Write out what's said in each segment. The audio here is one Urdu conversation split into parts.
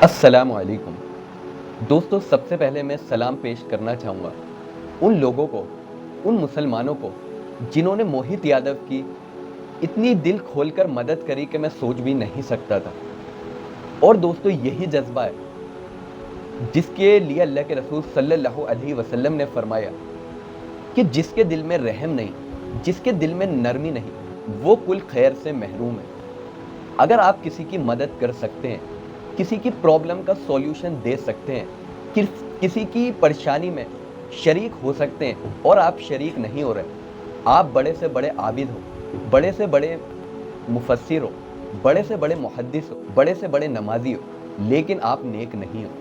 السلام علیکم دوستو، سب سے پہلے میں سلام پیش کرنا چاہوں گا ان لوگوں کو، ان مسلمانوں کو جنہوں نے موہت یادو کی اتنی دل کھول کر مدد کری کہ میں سوچ بھی نہیں سکتا تھا۔ اور دوستو، یہی جذبہ ہے جس کے لیے اللہ کے رسول صلی اللہ علیہ وسلم نے فرمایا کہ جس کے دل میں رحم نہیں، جس کے دل میں نرمی نہیں، وہ کل خیر سے محروم ہے۔ اگر آپ کسی کی مدد کر سکتے ہیں، کسی کی پرابلم کا سولوشن دے سکتے ہیں، کسی کی پریشانی میں شریک ہو سکتے ہیں اور آپ شریک نہیں ہو رہے، آپ بڑے سے بڑے عابد ہو، بڑے سے بڑے مفسر ہو، بڑے سے بڑے محدث ہو، بڑے سے بڑے نمازی ہو، لیکن آپ نیک نہیں ہو۔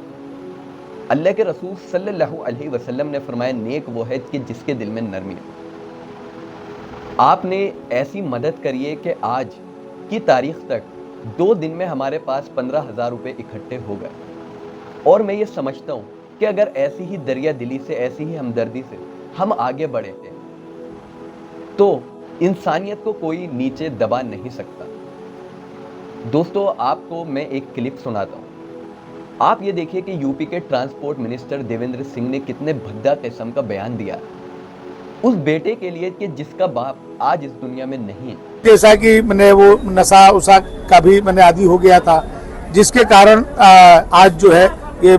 اللہ کے رسول صلی اللہ علیہ وسلم نے فرمایا نیک وہ ہے کہ جس کے دل میں نرمی ہے۔ آپ نے ایسی مدد کری ہے کہ آج کی تاریخ تک 2 دن میں ہمارے پاس 15,000 روپے اکٹھے ہو گئے، اور میں یہ سمجھتا ہوں کہ اگر ایسی ہی دریا دلی سے، ایسی ہی ہمدردی سے ہم آگے بڑھے تھے تو انسانیت کو کوئی نیچے دبا نہیں سکتا۔ دوستو، آپ کو میں ایک کلپ سناتا ہوں۔ آپ یہ دیکھیے کہ یو پی کے ٹرانسپورٹ منسٹر دیویندر سنگھ نے کتنے بھدا قسم کا بیان دیا اس بیٹے کے لیے کہ جس کا باپ آج اس دنیا میں نہیں ہے۔ جیسا کہ میں نے وہ نشہ اسا کا بھی میں نے عادی ہو گیا تھا، جس کے کارن آج جو ہے یہ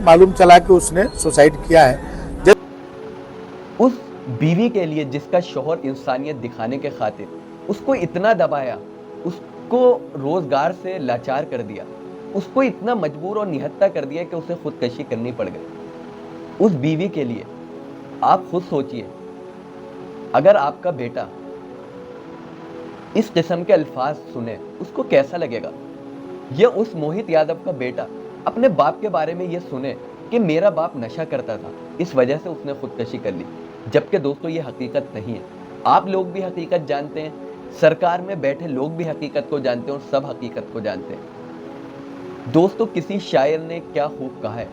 معلوم چلا کہ اس نے سوسائڈ کیا ہے۔ اس بیوی کے لیے جس کا شوہر انسانیت دکھانے کے خاطر اس کو اتنا دبایا، اس کو روزگار سے لاچار کر دیا، اس کو اتنا مجبور اور نہتہ کر دیا کہ اسے خودکشی کرنی پڑ گئی، اس بیوی کے لیے آپ خود سوچئے اگر آپ کا بیٹا اس قسم کے الفاظ سنے اس کو کیسا لگے گا؟ یا اس موہت یادو کا بیٹا اپنے باپ کے بارے میں یہ سنے کہ میرا باپ نشہ کرتا تھا، اس وجہ سے اس نے خودکشی کر لی، جبکہ دوستو یہ حقیقت نہیں ہے۔ آپ لوگ بھی حقیقت جانتے ہیں، سرکار میں بیٹھے لوگ بھی حقیقت کو جانتے ہیں، اور سب حقیقت کو جانتے ہیں۔ دوستو، کسی شاعر نے کیا خوب کہا ہے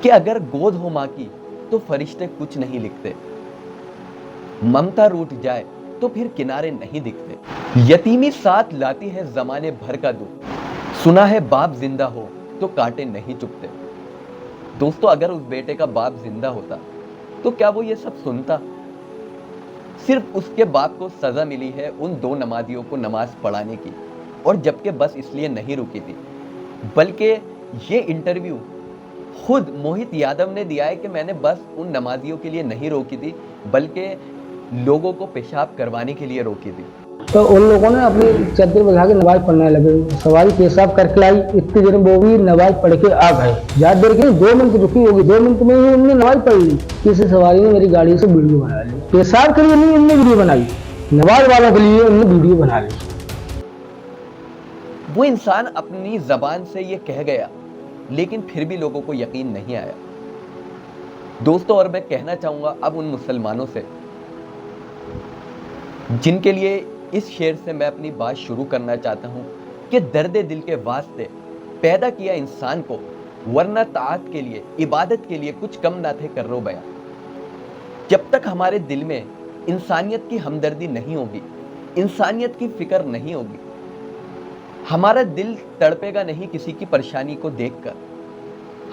کہ اگر گود ہو ماں کی تو فرشتے کچھ نہیں لکھتے، ممتا روٹ جائے تو پھر کنارے نہیں دکھتے، یتیمی ساتھ لاتی ہے زمانے بھر کا دکھ، سنا ہے باپ زندہ ہو تو کانٹے نہیں چبھتے۔ دوستو، اگر اس بیٹے کا باپ زندہ ہوتا تو کیا وہ یہ سب سنتا؟ صرف اس کے باپ کو سزا ملی ہے ان 2 نمازیوں کو نماز پڑھانے کی، اور جبکہ بس اس لیے نہیں رکی تھی، بلکہ یہ انٹرویو خود موہت یادو نے دیا ہے کہ میں نے بس ان نمازیوں کے لیے نہیں روکی تھی بلکہ لوگوں کو پیشاب کروانے کے لیے روکی تھی۔ تو ان لوگوں نے اپنی چادر بجھا کے نماز پڑھنے لگے، سواری پیشاب کر کے لائی، اتنی دیر میں وہ بھی نماز پڑھ کے آ گئے۔ یاد دیر کے 2 منٹ رکی ہوگی، 2 منٹ میں ہی انہوں نے نماز پڑھ لی۔ کسی سواری نے میری گاڑی سے ویڈیو بنا لی، پیشاب کے لیے نہیں انہوں نے ویڈیو بنائی، نماز والوں کے لیے انہوں نے ویڈیو بنا لی۔ وہ انسان اپنی زبان سے یہ کہہ گیا لیکن پھر بھی لوگوں کو یقین نہیں آیا۔ دوستو، اور میں کہنا چاہوں گا اب ان مسلمانوں سے جن کے لیے اس شعر سے میں اپنی بات شروع کرنا چاہتا ہوں کہ درد دل کے واسطے پیدا کیا انسان کو، ورنہ طاعت کے لیے، عبادت کے لیے کچھ کم نہ تھے کرو بیاں۔ جب تک ہمارے دل میں انسانیت کی ہمدردی نہیں ہوگی، انسانیت کی فکر نہیں ہوگی، ہمارا دل تڑپے گا نہیں کسی کی پریشانی کو دیکھ کر،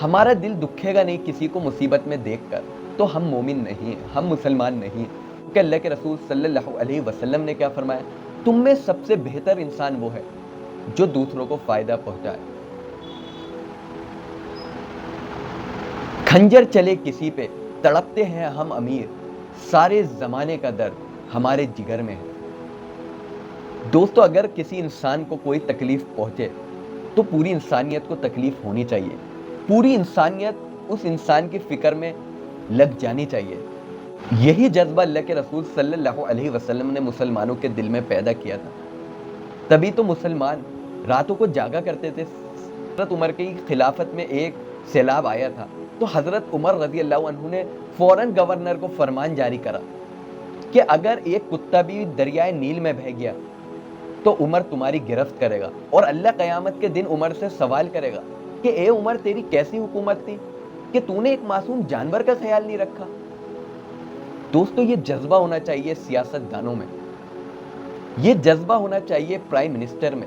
ہمارا دل دکھے گا نہیں کسی کو مصیبت میں دیکھ کر، تو ہم مومن نہیں ہیں، ہم مسلمان نہیں ہیں۔ کہ اللہ کے رسول صلی اللہ علیہ وسلم نے کیا فرمایا؟ تم میں سب سے بہتر انسان وہ ہے جو دوسروں کو فائدہ پہنچائے۔ کھنجر چلے کسی پہ تڑپتے ہیں ہم امیر، سارے زمانے کا درد ہمارے جگر میں ہے۔ دوستو، اگر کسی انسان کو کوئی تکلیف پہنچے تو پوری انسانیت کو تکلیف ہونی چاہیے، پوری انسانیت اس انسان کی فکر میں لگ جانی چاہیے۔ یہی جذبہ اللہ کے رسول صلی اللہ علیہ وسلم نے مسلمانوں کے دل میں پیدا کیا تھا، تبھی تو مسلمان راتوں کو جاگا کرتے تھے۔ حضرت عمر کی خلافت میں ایک سیلاب آیا تھا تو حضرت عمر رضی اللہ عنہ نے فوراً گورنر کو فرمان جاری کرا کہ اگر ایک کتا بھی دریائے نیل میں بہہ گیا تو عمر تمہاری گرفت کرے گا، اور اللہ قیامت کے دن عمر سے سوال کرے گا کہ اے عمر، تیری کیسی حکومت تھی کہ تو نے ایک معصوم جانور کا خیال نہیں رکھا۔ دوستو، یہ جذبہ ہونا چاہیے سیاست دانوں میں، یہ جذبہ ہونا چاہیے پرائم منسٹر میں،